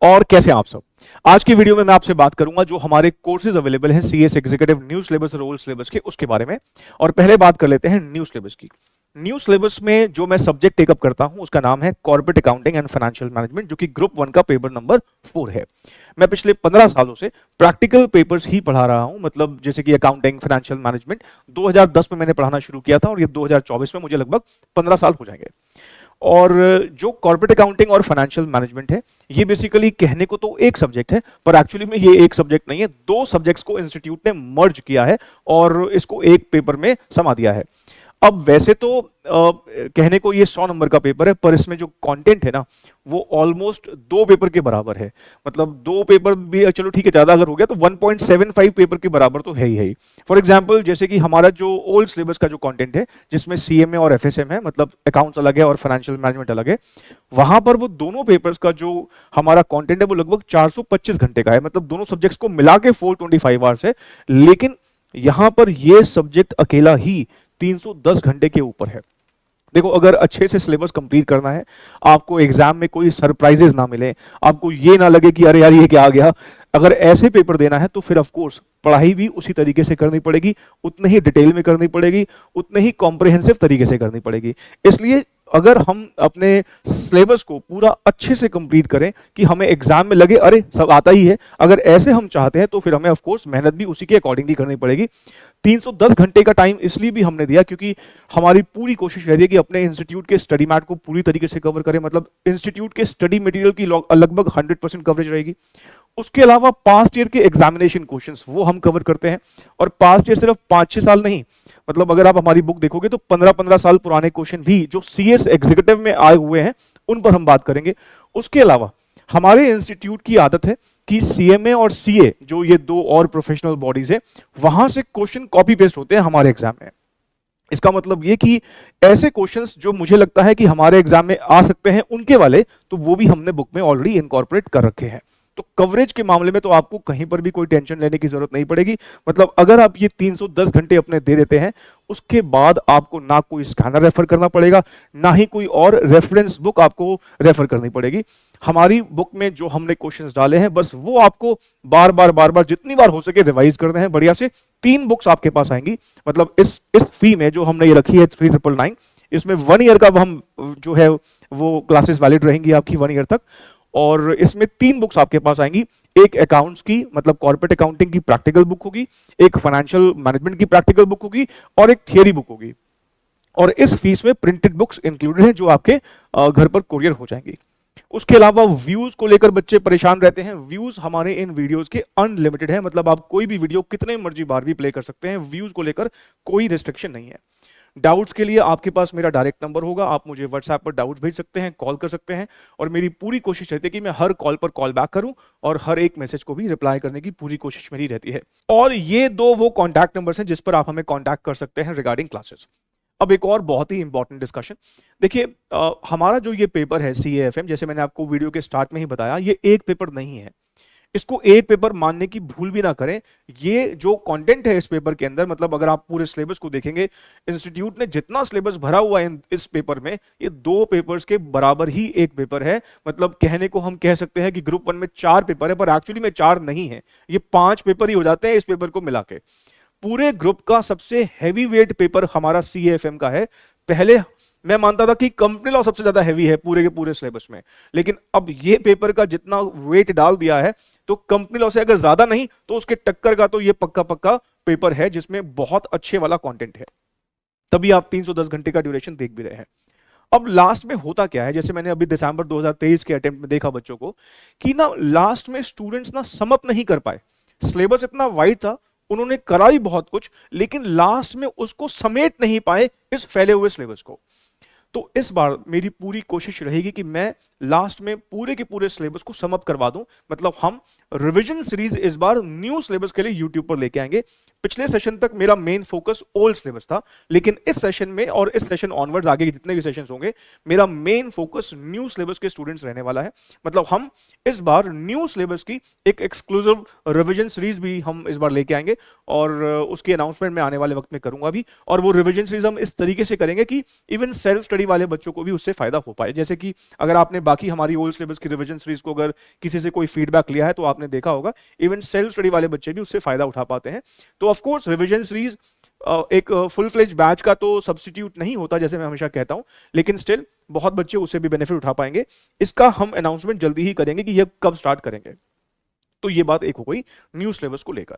और कैसे हैं आप सब। आज की वीडियो में मैं आपसे बात करूंगा जो हमारे कोर्सेज अवेलेबल हैं सीएस एग्जीक्यूटिव न्यू सिलेबस और ओल्ड सिलेबस के उसके बारे में। और पहले बात कर लेते हैं न्यू सिलेबस की। न्यू सिलेबस में जो मैं सब्जेक्ट टेकअप करता हूं उसका नाम है corporate accounting and financial management, जो कि ग्रुप 1 का पेपर नंबर 4 है। मैं पिछले 15 सालों से प्रैक्टिकल पेपर्स ही पढ़ा रहा हूं, मतलब जैसे कि अकाउंटिंग फाइनेंशियल मैनेजमेंट 2010 में मैंने पढ़ाना शुरू किया था और ये 2024 में मुझे लगभग 15 साल हो जाएंगे। और जो कॉर्पोरेट अकाउंटिंग और फाइनेंशियल मैनेजमेंट है, ये बेसिकली कहने को तो एक सब्जेक्ट है, पर एक्चुअली में ये एक सब्जेक्ट नहीं है, दो सब्जेक्ट्स को इंस्टीट्यूट ने मर्ज किया है और इसको एक पेपर में समा दिया है। अब वैसे तो कहने को ये 100 नंबर का पेपर है, पर इसमें जो कंटेंट है ना, वो ऑलमोस्ट दो पेपर के बराबर है। मतलब दो पेपर भी चलो ठीक है, ज्यादा अगर हो गया तो 1.75 पेपर के बराबर तो है ही है। फॉर एग्जांपल जैसे कि हमारा जो ओल्ड सिलेबस का जो कंटेंट है, जिसमें सीएमए और एफएसएम है, मतलब अकाउंट्स अलग है और फाइनेंशियल मैनेजमेंट अलग है, वहां पर वो दोनों पेपर्स का जो हमारा कंटेंट है वो लगभग 425 घंटे का है। मतलब दोनों सब्जेक्ट्स को मिला के 425 आवर्स है। लेकिन यहां पर ये सब्जेक्ट अकेला ही 310 घंटे के ऊपर है। देखो, अगर अच्छे से सिलेबस कंप्लीट करना है, आपको एग्जाम में कोई सरप्राइजेस ना मिले, आपको ये ना लगे कि अरे यार ये क्या आ गया, अगर ऐसे पेपर देना है तो फिर ऑफ कोर्स पढ़ाई भी उसी तरीके से करनी पड़ेगी, उतने ही डिटेल में करनी पड़ेगी, उतने ही कॉम्प्रिहेंसिव तरीके से करनी पड़ेगी। इसलिए अगर हम अपने सिलेबस को पूरा अच्छे से कंप्लीट करें कि हमें एग्जाम में लगे अरे सब आता ही है, अगर ऐसे हम चाहते हैं तो फिर हमें ऑफ कोर्स मेहनत भी उसी के अकॉर्डिंगली करनी पड़ेगी। 310 घंटे का टाइम इसलिए भी हमने दिया क्योंकि हमारी पूरी कोशिश रहती है कि अपने इंस्टीट्यूट के स्टडी मैट को पूरी तरीके से कवर करें। मतलब इंस्टीट्यूट के स्टडी मटेरियल की लगभग 100% कवरेज रहेगी। उसके अलावा पास्ट ईयर के एग्जामिनेशन क्वेश्चंस वो हम कवर करते हैं, और पास्ट ईयर सिर्फ 5-6 साल नहीं, मतलब अगर आप हमारी बुक देखोगे तो 15-15 साल पुराने क्वेश्चन भी जो सीएस एग्जीक्यूटिव में आए हुए हैं उन पर हम बात करेंगे। उसके अलावा हमारे इंस्टीट्यूट की आदत है कि सीएमए और सीए, जो ये दो और प्रोफेशनल बॉडीज है, वहां से क्वेश्चन कॉपी पेस्ट होते हैं हमारे एग्जाम में। इसका मतलब ये कि ऐसे क्वेश्चंस जो मुझे लगता है कि हमारे एग्जाम में आ सकते हैं उनके वाले, तो वो भी हमने बुक में ऑलरेडी इनकॉर्पोरेट कर रखे हैं। तो कवरेज के मामले में तो आपको कहीं पर भी कोई टेंशन लेने की जरूरत नहीं पड़ेगी। मतलब अगर आप ये 310 घंटे अपने दे देते हैं, उसके बाद आपको ना कोई स्कैनर रेफर करना पड़ेगा, ना ही कोई और रेफरेंस बुक आपको रेफर करनी पड़ेगी। हमारी बुक में जो हमने क्वेश्चंस डाले हैं, बस वो आपको बार बार जितनी बार हो सके रिवाइज करने हैं बढ़िया से। 3 बुक्स आपके पास आएंगी। मतलब इस फी में जो हमने ये रखी है 3999, इसमें 1 ईयर का हम जो है वो क्लासेस वैलिड रहेंगी आपकी 1 ईयर तक। और इसमें 3 बुक्स आपके पास आएंगी। एक अकाउंट्स की, मतलब कॉर्पोरेट अकाउंटिंग की प्रैक्टिकल बुक होगी, एक फाइनेंशियल मैनेजमेंट की प्रैक्टिकल बुक होगी, और एक थियरी बुक होगी। और इस फीस में प्रिंटेड बुक्स इंक्लूडेड हैं जो आपके घर पर कुरियर हो जाएंगी। उसके अलावा व्यूज को लेकर बच्चे परेशान रहते हैं। व्यूज हमारे इन वीडियोस के अनलिमिटेड है, मतलब आप कोई भी वीडियो कितने मर्जी बार भी प्ले कर सकते हैं। व्यूज को लेकर कोई रिस्ट्रिक्शन नहीं है। डाउट्स के लिए आपके पास मेरा डायरेक्ट नंबर होगा, आप मुझे व्हाट्सएप पर डाउट्स भेज सकते हैं, कॉल कर सकते हैं, और मेरी पूरी कोशिश रहती है कि मैं हर कॉल पर कॉल बैक करूं और हर एक मैसेज को भी रिप्लाई करने की पूरी कोशिश मेरी रहती है। और ये दो वो कॉन्टैक्ट नंबर्स हैं जिस पर आप हमें कॉन्टैक्ट कर सकते हैं रिगार्डिंग क्लासेस। अब एक और बहुत ही इंपॉर्टेंट डिस्कशन। देखिए, हमारा जो ये पेपर है सीएएफएम, जैसे मैंने आपको वीडियो के स्टार्ट में ही बताया, ये एक पेपर नहीं है। इसको एक पेपर मानने की भूल भी ना करें। ये जो कंटेंट है इस पेपर के अंदर, मतलब अगर आप पूरे सिलेबस को देखेंगे, इंस्टीट्यूट ने जितना सिलेबस भरा हुआ है इस पेपर में, ये 2 पेपर्स के बराबर ही एक पेपर है। मतलब कहने को हम कह सकते हैं कि ग्रुप 1 में 4 पेपर है, पर एक्चुअली में 4 नहीं है, ये 5 पेपर ही हो जाते हैं इस पेपर को मिला के। पूरे ग्रुप का सबसे हैवी वेट पेपर हमारा सीएफएम का है। पहले मैं मानता था कि कंपनी लॉ सबसे ज्यादा हैवी है पूरे के पूरे सिलेबस में, लेकिन अब ये पेपर का जितना वेट डाल दिया है, तो कंपनी लॉ से अगर ज्यादा नहीं तो उसके टक्कर का तो ये पक्का पक्का पेपर है जिसमें बहुत अच्छे वाला कंटेंट है। तभी आप 310 घंटे का ड्यूरेशन देख भी रहे हैं। अब लास्ट में होता क्या है, जैसे मैंने अभी दिसंबर 2023 के अटेम्प्ट में देखा बच्चों को, कि ना लास्ट में स्टूडेंट्स ना सम अप नहीं कर पाए। सिलेबस इतना वाइड था, उन्होंने करा ही बहुत कुछ, लेकिन लास्ट में उसको समेट नहीं पाए इस फैले हुए सिलेबस को। तो इस बार मेरी पूरी कोशिश रहेगी कि मैं लास्ट में पूरे के पूरे सिलेबस को सम अप करवा दूं। मतलब हम रिवीजन सीरीज इस बार न्यू सिलेबस के लिए यूट्यूब पर लेके आएंगे। पिछले सेशन तक मेरा मेन फोकस ओल्ड सिलेबस था, लेकिन इस सेशन में और इस सेशन ऑनवर्ड्स आगे के जितने भी सेशंस होंगे, मेरा मेन फोकस न्यू सिलेबस के स्टूडेंट्स रहने वाला है। मतलब हम इस बार न्यू सिलेबस की एक एक्सक्लूसिव रिवीजन सीरीज भी हम इस बार लेके आएंगे, और उसकी अनाउंसमेंट मैं आने वाले वक्त में करूंगा भी। और वो रिवीजन सीरीज हम इस तरीके से करेंगे कि इवन सेल्फ स्टडी वाले बच्चों को भी उससे फायदा हो पाए। जैसे कि अगर आपने बाकी हमारी ओल्ड सिलेबस की रिवीजन सीरीज को अगर किसी से कोई फीडबैक लिया है तो आपने देखा होगा इवन सेल्फ स्टडी वाले बच्चे भी उससे फायदा उठा पाते हैं। तो ऑफ कोर्स रिवीजन सीरीज एक फुल फ्लेज बैच का तो सब्स्टिट्यूट नहीं होता जैसे मैं हमेशा कहता हूं, लेकिन स्टिल बहुत बच्चे उससे भी बेनिफिट उठा पाएंगे। इसका हम अनाउंसमेंट जल्दी ही करेंगे कि ये कब स्टार्ट करेंगे। तो ये बात एक हो गई न्यू सिलेबस को लेकर।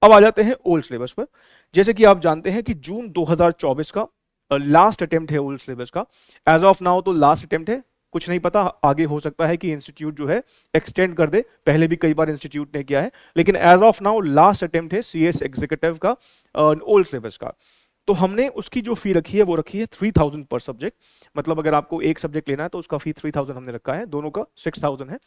अब आ जाते हैं ओल्ड सिलेबस पर। जैसे कि आप जानते हैं कि जून 2024 का लास्ट अटेम्प्ट है ओल्ड सिलेबस का। एज ऑफ नाउ तो लास्ट अटेम्प्ट है, कुछ नहीं पता आगे हो सकता है कि इंस्टीट्यूट जो है एक्सटेंड कर दे, पहले भी कई बार इंस्टीट्यूट ने किया है, लेकिन as of now last attempt है सीएस एग्जीक्यूटिव का ओल्ड सिलेबस का। तो हमने उसकी जो फी रखी है वो रखी है 3000 पर सब्जेक्ट। मतलब अगर आपको एक सब्जेक्ट लेना है तो उसका फी 3000 हमने रखा है, दोनों का 6000 है।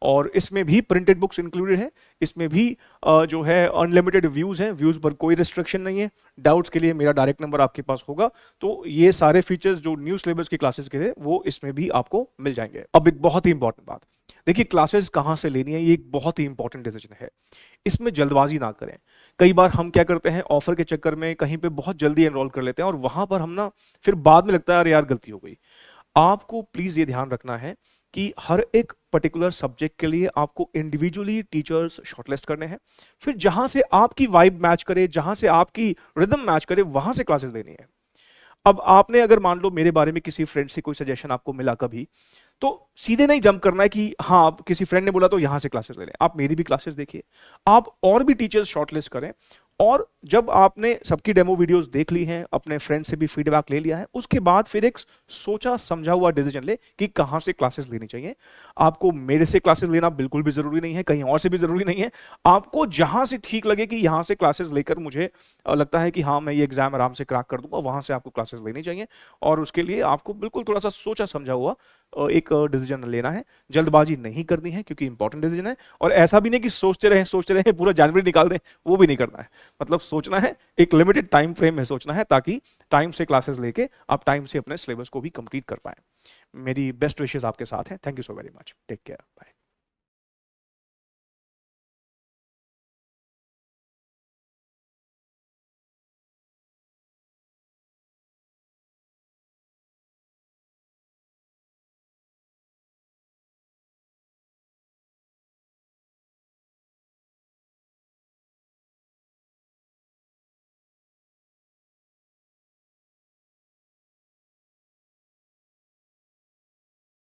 और इसमें भी प्रिंटेड बुक्स इंक्लूडेड है, इसमें भी जो है अनलिमिटेड व्यूज हैं, व्यूज पर कोई रिस्ट्रिक्शन नहीं है। डाउट्स के लिए मेरा डायरेक्ट नंबर आपके पास होगा। तो ये सारे फीचर्स जो न्यू सिलेबस की क्लासेस के थे वो इसमें भी आपको मिल जाएंगे। अब एक बहुत ही इंपॉर्टेंट बात, देखिए क्लासेस कहां से लेनी है ये एक बहुत ही इंपॉर्टेंट डिसीजन है, इसमें जल्दबाजी ना करें। कई बार हम क्या करते हैं ऑफर के चक्कर में कहीं पे बहुत जल्दी एनरोल कर लेते हैं और वहां पर हम ना फिर बाद में लगता है अरे यार गलती हो गई। आपको प्लीज ये ध्यान रखना है कि हर एक पर्टिकुलर सब्जेक्ट के लिए आपको इंडिविजुअली टीचर्स शॉर्टलिस्ट करने हैं, फिर जहां से आपकी वाइब मैच करे, जहां से आपकी रिदम मैच करे वहां से क्लासेस लेनी है। अब आपने अगर मान लो मेरे बारे में किसी फ्रेंड से कोई सजेशन आपको मिला कभी, तो सीधे नहीं जंप करना है कि हाँ आप किसी फ्रेंड ने बोला तो यहां से क्लासेस ले लें। आप मेरी भी क्लासेस देखिए, आप और भी टीचर्स शॉर्टलिस्ट करें, और जब आपने सबकी डेमो वीडियोस देख ली हैं, अपने फ्रेंड से भी फीडबैक ले लिया है, उसके बाद फिर एक सोचा समझा हुआ डिसीजन ले कि कहां से क्लासेस लेनी चाहिए। आपको मेरे से क्लासेस लेना बिल्कुल भी जरूरी नहीं है, कहीं और से भी जरूरी नहीं है। आपको जहां से ठीक लगे कि यहां से क्लासेस लेकर मुझे लगता है कि हाँ मैं ये एग्जाम आराम से क्रैक कर दूंगा, वहां से आपको क्लासेस लेनी चाहिए। और उसके लिए आपको बिल्कुल थोड़ा सा सोचा समझा हुआ एक डिसीजन लेना है, जल्दबाजी नहीं करनी है क्योंकि इंपॉर्टेंट डिसीजन है। और ऐसा भी नहीं कि सोचते रहें पूरा जनवरी निकाल दें, वो भी नहीं करना है। मतलब सोचना है, एक लिमिटेड टाइम फ्रेम में सोचना है ताकि टाइम से क्लासेस लेके आप टाइम से अपने सिलेबस को भी कंप्लीट कर पाए। मेरी बेस्ट विशेस आपके साथ हैं। Thank you so very much, take care, bye.